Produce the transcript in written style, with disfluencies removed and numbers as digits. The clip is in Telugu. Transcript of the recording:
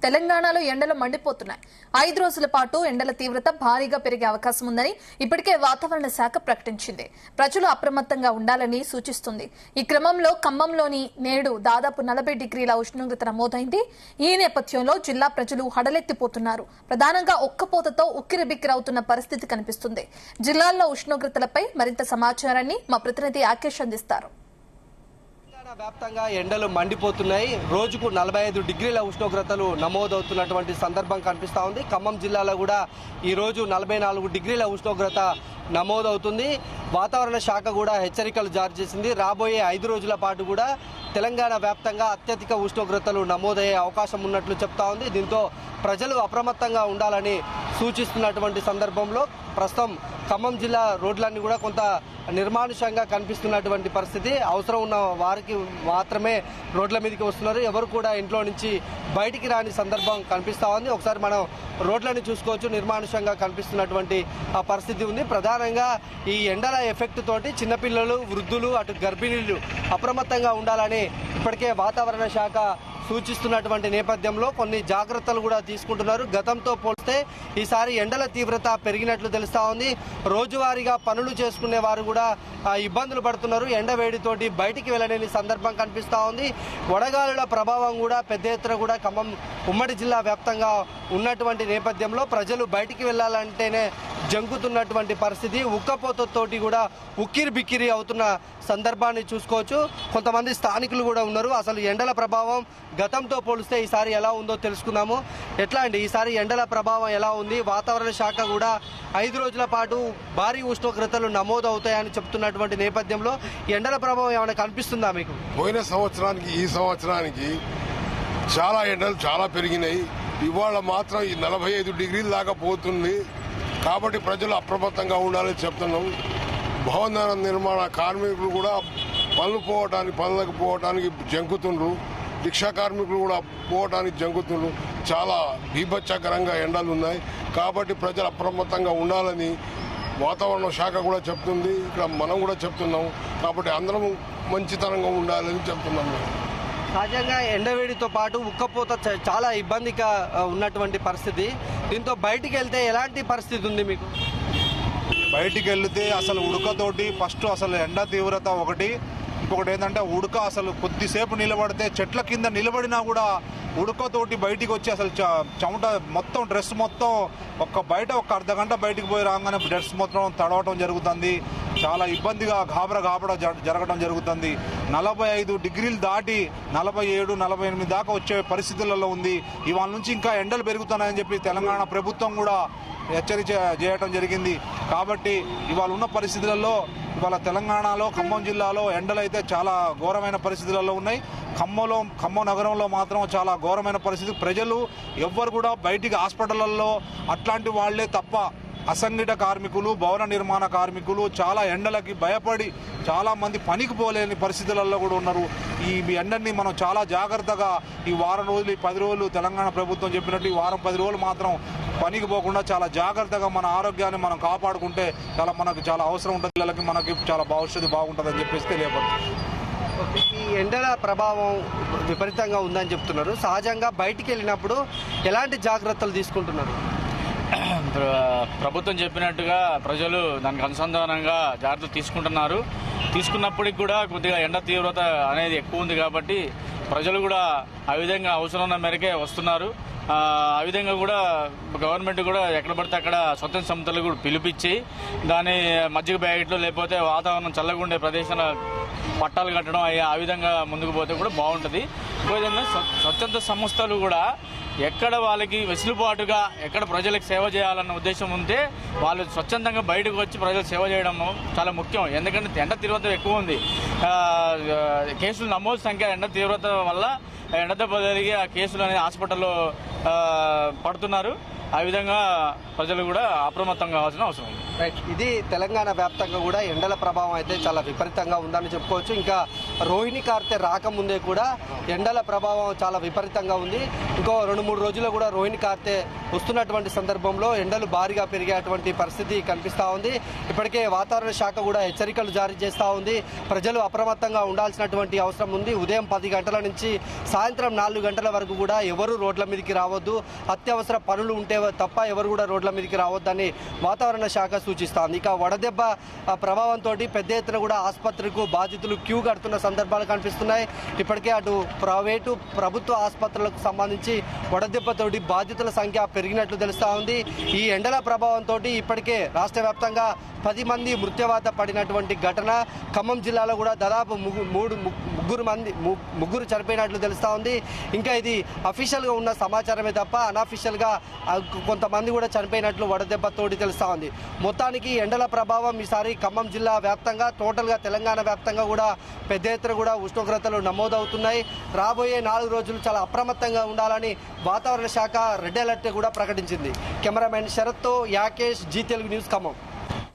తెలంగాణలో ఎండలు మండిపోతున్నాయి. 5 రోజుల పాటు ఎండల తీవ్రత భారీగా పెరిగే అవకాశం ఉందని ఇప్పటికే వాతావరణ శాఖ ప్రకటించింది. ప్రజలు అప్రమత్తంగా ఉండాలని సూచిస్తుంది. ఈ క్రమంలో ఖమ్మంలోని నేడు దాదాపు 40 డిగ్రీల ఉష్ణోగ్రత నమోదైంది. ఈ నేపథ్యంలో జిల్లా ప్రజలు హడలెత్తిపోతున్నారు. ప్రధానంగా ఒక్కపోతతో ఉక్కిరిబిక్కిరవుతున్న పరిస్థితి కనిపిస్తుంది. జిల్లాల్లో ఉష్ణోగ్రతలపై మరింత సమాచారాన్ని మా ప్రతినిధి ఆకేష్ అందిస్తారు. వ్యాప్తంగా ఎండలు మండిపోతున్నాయి. రోజుకు 45 డిగ్రీల ఉష్ణోగ్రతలు నమోదవుతున్నటువంటి సందర్భం కనిపిస్తా ఉంది. ఖమ్మం జిల్లాలో కూడా ఈ రోజు 44 డిగ్రీల ఉష్ణోగ్రత నమోదవుతుంది. వాతావరణ శాఖ కూడా హెచ్చరికలు జారీ చేసింది. రాబోయే 5 రోజుల పాటు కూడా తెలంగాణ వ్యాప్తంగా అత్యధిక ఉష్ణోగ్రతలు నమోదయ్యే అవకాశం ఉన్నట్లు చెప్తా ఉంది. దీంతో ప్రజలు అప్రమత్తంగా ఉండాలని సూచిస్తున్నటువంటి సందర్భంలో ప్రస్తుతం ఖమ్మం జిల్లా రోడ్లన్నీ కూడా కొంత నిర్మానుష్యంగా కనిపిస్తున్నటువంటి పరిస్థితి. అవసరం ఉన్న వారికి మాత్రమే రోడ్ల మీదకి వస్తున్నారు. ఎవరు కూడా ఇంట్లో నుంచి బయటికి రాని సందర్భం కనిపిస్తా ఉంది. ఒకసారి మనం రోడ్లను చూసుకోవచ్చు. నిర్మానుష్యంగా కనిపిస్తున్నటువంటి ఆ పరిస్థితి ఉంది. ప్రధానంగా ఈ ఎండల ఎఫెక్ట్ తోటి చిన్నపిల్లలు, వృద్ధులు, అటు గర్భిణీలు అప్రమత్తంగా ఉండాలని ఇప్పటికే వాతావరణ శాఖ సూచిస్తున్నటువంటి నేపథ్యంలో కొన్ని జాగ్రత్తలు కూడా తీసుకుంటున్నారు. గతంతో పోలిస్తే ఈసారి ఎండల తీవ్రత పెరిగినట్లు తెలుస్తా ఉంది. రోజువారీగా పనులు చేసుకునే వారు కూడా ఇబ్బందులు పడుతున్నారు. ఎండ వేడితోటి బయటికి వెళ్ళలేని సందర్భం కనిపిస్తా ఉంది. వడగాలుల ప్రభావం కూడా పెద్ద ఎత్తున కూడా ఖమ్మం ఉమ్మడి జిల్లా వ్యాప్తంగా ఉన్నటువంటి నేపథ్యంలో ప్రజలు బయటికి వెళ్ళాలంటేనే జంకుతున్నటువంటి పరిస్థితి. ఉక్కపోతతోటి కూడా ఉక్కిరి బిక్కిరి అవుతున్న సందర్భాన్ని చూసుకోవచ్చు. కొంతమంది స్థానికులు కూడా ఉన్నారు. అసలు ఎండల ప్రభావం గతంతో పోలిస్తే ఈసారి ఎలా ఉందో తెలుసుకుందాము. ఎట్లా అండి ఈసారి ఎండల ప్రభావం ఎలా ఉంది? వాతావరణ శాఖ కూడా 5 రోజుల పాటు భారీ ఉష్ణోగ్రతలు నమోదు అవుతాయని చెప్తున్నటువంటి నేపథ్యంలో ఎండల ప్రభావం ఏమైనా కనిపిస్తుందా మీకు? పోయిన సంవత్సరానికి ఈ సంవత్సరానికి చాలా ఎండలు చాలా పెరిగినాయి. ఇవాళ మాత్రం ఈ 45 డిగ్రీల దాకా పోతుంది. కాబట్టి ప్రజలు అప్రమత్తంగా ఉండాలని చెప్తున్నాం. భవన నిర్మాణ కార్మికులు కూడా పనులకు పోవటానికి జంకుతుండ్రు. రిక్షా కార్మికులు కూడా పోవటానికి జంకుతుండ్రు. చాలా బీభత్సకరంగా ఎండలు ఉన్నాయి. కాబట్టి ప్రజలు అప్రమత్తంగా ఉండాలని వాతావరణ శాఖ కూడా చెప్తుంది. ఇక్కడ మనం కూడా చెప్తున్నాం. కాబట్టి అందరం మంచితనంగా ఉండాలని చెప్తున్నాం. సహజంగా ఎండవేడితో పాటు ఉక్కపోత చాలా ఇబ్బందిగా ఉన్నటువంటి పరిస్థితి. దీంతో బయటికి వెళ్తే ఎలాంటి పరిస్థితి ఉంది మీకు? బయటికి వెళ్తే అసలు ఉడకతోటి ఫస్ట్ అసలు ఎండ తీవ్రత ఒకటి, ఇంకొకటి ఏంటంటే ఉడక అసలు కొద్దిసేపు నిలబడితే చెట్ల కింద నిలబడినా కూడా ఉడకతోటి బయటికి వచ్చి అసలు చెమట మొత్తం డ్రెస్ మొత్తం బయట ఒక అర్ధ గంట బయటికి పోయి రాగానే డ్రెస్ మొత్తం తడవటం జరుగుతుంది. చాలా ఇబ్బందిగా గాబరా జరగడం జరుగుతుంది. 45 డిగ్రీలు దాటి 47, 48 దాకా వచ్చే పరిస్థితులలో ఉంది. ఇవాళ నుంచి ఇంకా ఎండలు పెరుగుతున్నాయని చెప్పి తెలంగాణ ప్రభుత్వం కూడా హెచ్చరిక చేయడం జరిగింది. కాబట్టి ఇవాళ ఉన్న పరిస్థితులలో ఇవాళ తెలంగాణలో ఖమ్మం జిల్లాలో ఎండలు అయితే చాలా ఘోరమైన పరిస్థితులలో ఉన్నాయి. ఖమ్మం నగరంలో మాత్రం చాలా ఘోరమైన పరిస్థితి. ప్రజలు ఎవ్వరు కూడా బయటికి హాస్పిటళ్లలో అట్లాంటి వాళ్లే తప్ప అసంఘటిత కార్మికులు, భవన నిర్మాణ కార్మికులు చాలా ఎండలకి భయపడి చాలా మంది పనికి పోలేని పరిస్థితులలో కూడా ఉన్నారు. ఈ ఎండని మనం చాలా జాగ్రత్తగా ఈ వారం రోజులు, ఈ 10 రోజులు తెలంగాణ ప్రభుత్వం చెప్పినట్టు ఈ వారం 10 రోజులు మాత్రం పనికి పోకుండా చాలా జాగ్రత్తగా మన ఆరోగ్యాన్ని మనం కాపాడుకుంటే మనకు చాలా అవసరం ఉంటుంది. పిల్లలకి మనకి చాలా భవిష్యత్తు బాగుంటుందని చెప్పేసి తెలియపడుతుంది. ఈ ఎండల ప్రభావం విపరీతంగా ఉందని చెప్తున్నారు. సహజంగా బయటికి వెళ్ళినప్పుడు ఎలాంటి జాగ్రత్తలు తీసుకుంటున్నారు? ప్రభుత్వం చెప్పినట్టుగా ప్రజలు దానికి అనుసంధానంగా జాగ్రత్తలు తీసుకున్నప్పటికి కూడా కొద్దిగా ఎండ తీవ్రత అనేది ఎక్కువ ఉంది. కాబట్టి ప్రజలు కూడా ఆ విధంగా అవసరం ఉన్న మేరకే వస్తున్నారు. ఆ విధంగా కూడా గవర్నమెంట్ కూడా ఎక్కడ పడితే అక్కడ స్వతంత్ర సంస్థలు కూడా పిలిపించి దాని మజ్జిగ ప్యాకెట్లు లేకపోతే వాతావరణం చల్లగా ఉండే ప్రదేశాల పట్టాలు కట్టడం ఆ విధంగా ముందుకు పోతే కూడా బాగుంటుంది. విధంగా స్వచ్ఛంద సంస్థలు కూడా ఎక్కడ వాళ్ళకి వెసులుబాటుగా ఎక్కడ ప్రజలకు సేవ చేయాలన్న ఉద్దేశం ఉంటే వాళ్ళు స్వచ్ఛందంగా బయటకు వచ్చి ప్రజలకు సేవ చేయడం చాలా ముఖ్యం. ఎందుకంటే ఎండ తీవ్రత ఎక్కువ ఉంది. కేసులు నమోదు సంఖ్య ఎండ తీవ్రత వల్ల ఎండదెబ్బ జరిగి ఆ కేసులు అనేది హాస్పిటల్లో పడుతున్నారు. ఆ విధంగా ప్రజలు కూడా అప్రమత్తంగా కావాల్సిన అవసరం ఉంది. రైట్, ఇది తెలంగాణ వ్యాప్తంగా కూడా ఎండల ప్రభావం అయితే చాలా విపరీతంగా ఉందని చెప్పుకోవచ్చు. ఇంకా రోహిణి కార్తె రాకముందే కూడా ఎండల ప్రభావం చాలా విపరీతంగా ఉంది. ఇంకో 2-3 రోజుల్లో కూడా రోహిణి కార్తె వస్తున్నటువంటి సందర్భంలో ఎండలు భారీగా పెరిగేటువంటి పరిస్థితి కనిపిస్తూ ఉంది. ఇప్పటికే వాతావరణ శాఖ కూడా హెచ్చరికలు జారీ చేస్తూ ఉంది. ప్రజలు అప్రమత్తంగా ఉండాల్సినటువంటి అవసరం ఉంది. ఉదయం 10 గంటల నుంచి సాయంత్రం 4 గంటల వరకు కూడా ఎవరు రోడ్ల మీదకి రావద్దు, అత్యవసర పనులు ఉంటే తప్ప ఎవరు కూడా రోడ్ల మీదకి రావద్దని వాతావరణ శాఖ సూచిస్తోంది. ఇక వడదెబ్బ ప్రభావంతో పెద్ద ఎత్తున కూడా ఆసుపత్రికి బాధితులు క్యూ కడుతున్న సందర్భాలు కనిపిస్తున్నాయి. ఇప్పటికే అటు ప్రైవేటు ప్రభుత్వ ఆసుపత్రులకు సంబంధించి వడదెబ్బతోటి బాధితుల సంఖ్య పెరిగినట్లు తెలుస్తా ఉంది. ఈ ఎండల ప్రభావంతో ఇప్పటికే రాష్ట్ర వ్యాప్తంగా 10 మంది మృత్యువాత పడినటువంటి ఘటన. ఖమ్మం జిల్లాలో కూడా దాదాపు ముగ్గురు చనిపోయినట్లు తెలుస్తా ఉంది. ఇంకా ఇది అఫీషియల్గా ఉన్న సమాచారమే తప్ప అన్అఫీషియల్గా కొంతమంది కూడా చనిపోయినట్లు వడదెబ్బతోటి తెలుస్తా ఉంది. మొత్తానికి ఎండల ప్రభావం ఈసారి ఖమ్మం జిల్లా వ్యాప్తంగా, టోటల్గా తెలంగాణ వ్యాప్తంగా కూడా పెద్ద ఎత్తున కూడా ఉష్ణోగ్రతలు నమోదవుతున్నాయి. రాబోయే 4 రోజులు చాలా అప్రమత్తంగా ఉండాలని వాతావరణ శాఖ రెడ్ అలర్ట్ కూడా ప్రకటించింది. కెమెరామెన్ శరత్తో యాకేష్, జీ తెలుగు న్యూస్, ఖమ్మం.